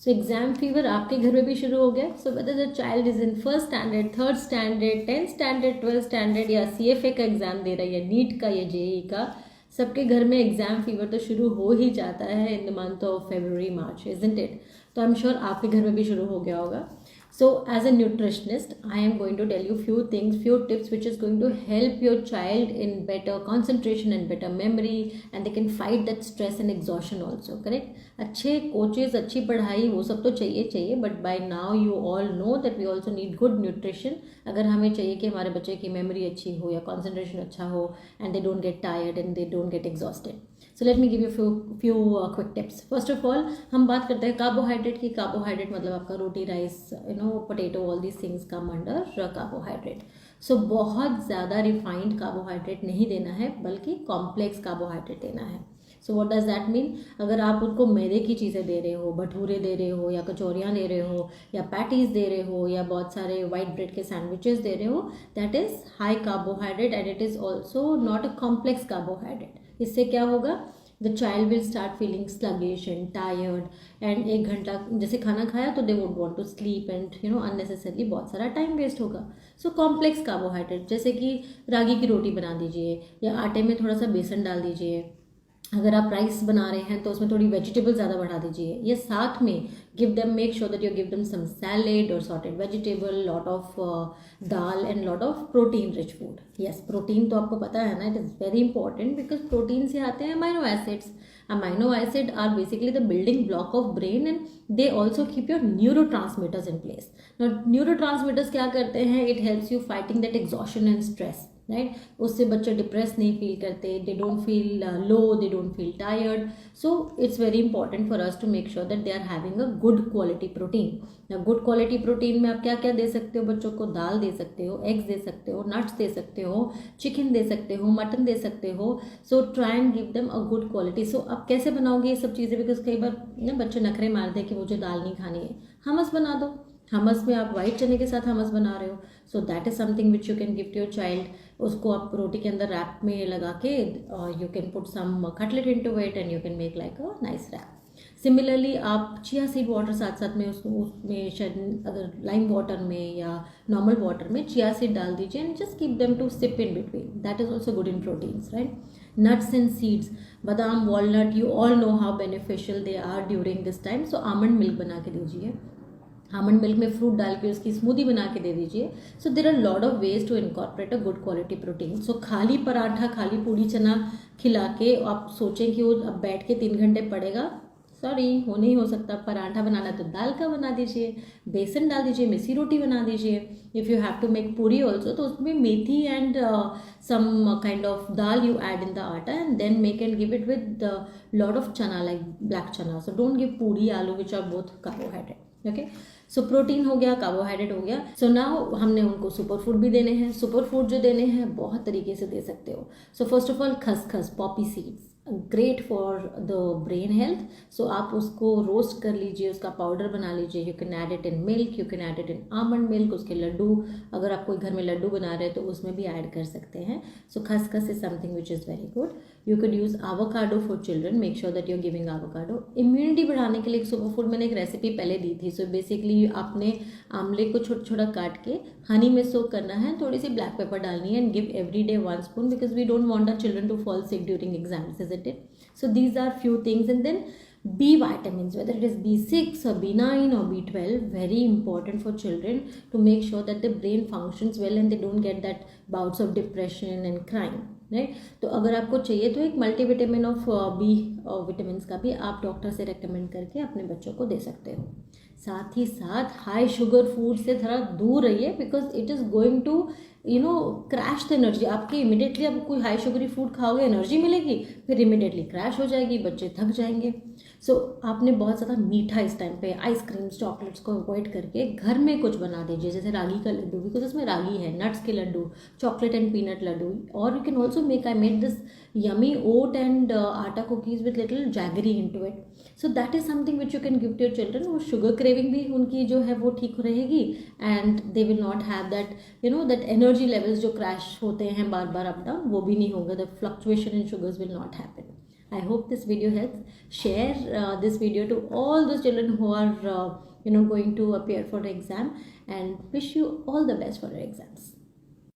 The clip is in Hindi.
सो एग्जाम फीवर आपके घर में भी शुरू हो गया. So whether the child is in first standard, third standard, 10th standard, 12th standard, या CFA का एग्जाम दे रहा है, या नीट का, या JEE का, सबके घर में एग्जाम फीवर तो शुरू हो ही जाता है in the month of February March, isn't it? तो आई एम श्योर आपके घर में भी शुरू हो गया होगा. So as a nutritionist, I am going to tell you few things, few tips which is going to help your child in better concentration and better memory, and they can fight that stress and exhaustion also, correct? अच्छे coaches, अच्छी पढ़ाई, वो सब तो चाहिए, but by now you all know that we also need good nutrition. अगर हमें चाहिए कि हमारे बच्चे की memory अच्छी हो या concentration अच्छा हो, and they don't get tired and they don't get exhausted. So let me give you few quick tips. First of all, हम बात करते हैं कार्बोहाइड्रेट की. कार्बोहाइड्रेट मतलब आपका रोटी, rice, potato, all these things come under carbohydrate. So बहुत ज़्यादा रिफाइंड कार्बोहाइड्रेट नहीं देना है, बल्कि कॉम्प्लेक्स कार्बोहाइड्रेट देना है. So what does that mean? अगर आप उनको मैदे की चीज़ें दे रहे हो, भटूरे दे रहे हो, या कचौरियाँ दे रहे हो, या पैटीज़ दे रहे हो, या बहुत सारे वाइट ब्रेड के सैंडविचेस दे रहे हो, that is high carbohydrate and it is also not a complex carbohydrate. इससे क्या होगा? The child will start feeling sluggish and tired, and 1 घंटा जैसे खाना खाया तो they would want to sleep, and unnecessarily बहुत सारा टाइम वेस्ट होगा. सो कॉम्प्लेक्स कार्बोहाइड्रेट जैसे कि रागी की रोटी बना दीजिए, या आटे में थोड़ा सा बेसन डाल दीजिए. अगर आप राइस बना रहे हैं तो उसमें थोड़ी वेजिटेबल ज़्यादा बढ़ा दीजिए. ये साथ में give them, make sure that you give them some salad और sorted vegetable, lot of dal and lot of protein rich food. Yes, protein तो आपको पता है ना, it is very important because protein से आते हैं amino acids. Amino acid are basically the building block of brain, and they also keep your neurotransmitters in place. Neurotransmitters क्या करते हैं? It helps you fighting that exhaustion and stress, right? उससे बच्चे डिप्रेस नहीं फील करते, they don't feel low, they don't feel tired. So it's very important for us to make sure that they are having a good quality protein. Good quality protein में आप क्या क्या दे सकते हो बच्चों को? दाल दे सकते हो, एग्स दे सकते हो, नट्स दे सकते हो, चिकन दे सकते हो, मटन दे सकते हो. So try and give them a good quality. So आप कैसे बनाओगे ये सब चीज़ें? बिकॉज कई बार ना बच्चे नखरे मारते हैं कि मुझे दाल नहीं खानी है. हमस बना दो. हमस में आप वाइट चने के साथ हमस बना रहे हो, so that is something which you can give to your child. उसको आप रोटी के अंदर रैप में लगा के you can put some cutlet into it and you can make like a nice wrap. Similarly आप चिया सीड वाटर साथ साथ में उसमें शायद अगर लाइम वाटर में या नॉर्मल वाटर में चिया सीड डाल दीजिए, and just keep them to sip in between. That is also good in proteins, right? Nuts and seeds, badam, walnut, you all know how beneficial they are during this time. So almond milk बना के दीजिए. आमंड मिल्क में फ्रूट डाल के उसकी स्मूदी बना के दे दीजिए. So there are lot of ways to incorporate a good quality protein. So खाली पराठा, खाली पूड़ी चना खिला के आप सोचें कि वो अब बैठ के 3 घंटे पड़ेगा, सॉरी, वो नहीं हो सकता. पराठा बनाना तो दाल का बना दीजिए, बेसन डाल दीजिए, मिसी रोटी बना दीजिए. If you have to make puri also, तो उसमें methi and some kind of dal you add in the atta, and then make and give it with lot of chana like black chana. So don't give puri, aloo which are both carbohydrate. Okay, so protein हो गया, कार्बोहाइड्रेट हो गया. सो नाउ हमने उनको सुपर फूड भी देने हैं. सुपर फूड जो देने हैं बहुत तरीके से दे सकते हो. सो फर्स्ट ऑफ ऑल खसखस, poppy seeds, great for the brain health. So आप उसको रोस्ट कर लीजिए, उसका पाउडर बना लीजिए. You can add it in milk, you can add it in almond milk. उसके लड्डू, अगर आप कोई घर में लड्डू बना रहे हैं तो उसमें भी ऐड कर सकते हैं. So khuskhus is something which is very good. You can use avocado for children, make sure that you are giving avocado. Immunity बढ़ाने के लिए एक सुपर फूड मैंने एक रेसिपी पहले दी थी. सो बेसिकली आपने आंवले को छोटा छोटा काट के हनी में सोक करना है, थोड़ी सी ब्लैक पेपर डालनी है, and give every day 1 spoon because we don't want our children to fall sick during exams, isn't it? So these are few things. And then B vitamins, whether it is B6 or B9 or B12, very important for children to make sure that the brain functions well and they don't get that bouts of depression and crying, right? तो अगर आपको चाहिए तो एक मल्टीविटामिन ऑफ B विटामिन का भी आप डॉक्टर से रेकमेंड करके अपने बच्चों को दे सकते हो. साथ ही साथ हाई शुगर फूड से थोड़ा दूर रहिए because it is going to crash the energy. आपकी इमिडिएटली आप कोई हाई शुगरी फूड खाओगे, एनर्जी मिलेगी, फिर इमिडिएटली क्रैश हो जाएगी, बच्चे थक जाएंगे. सो आपने बहुत ज़्यादा मीठा इस टाइम पे, आइसक्रीम्स, चॉकलेट्स को अवॉइड करके घर में कुछ बना दीजिए, जैसे रागी का लड्डू, बिकॉज इसमें रागी है, नट्स के लड्डू, चॉकलेट एंड पीनट लड्डू. और you can also make, I made this yummy oat and atta cookies with little jaggery into it. So that is something which you can give to your children. वो शुगर क्रेविंग भी उनकी जो है वो ठीक रहेगी, and they will not have that that energy levels जो क्रैश होते हैं बार बार अप डाउन, वो भी नहीं होगा. The fluctuation in sugars will not happen. I hope this video helps. Share this video to all those children who are going to appear for the exam, and wish you all the best for your exams.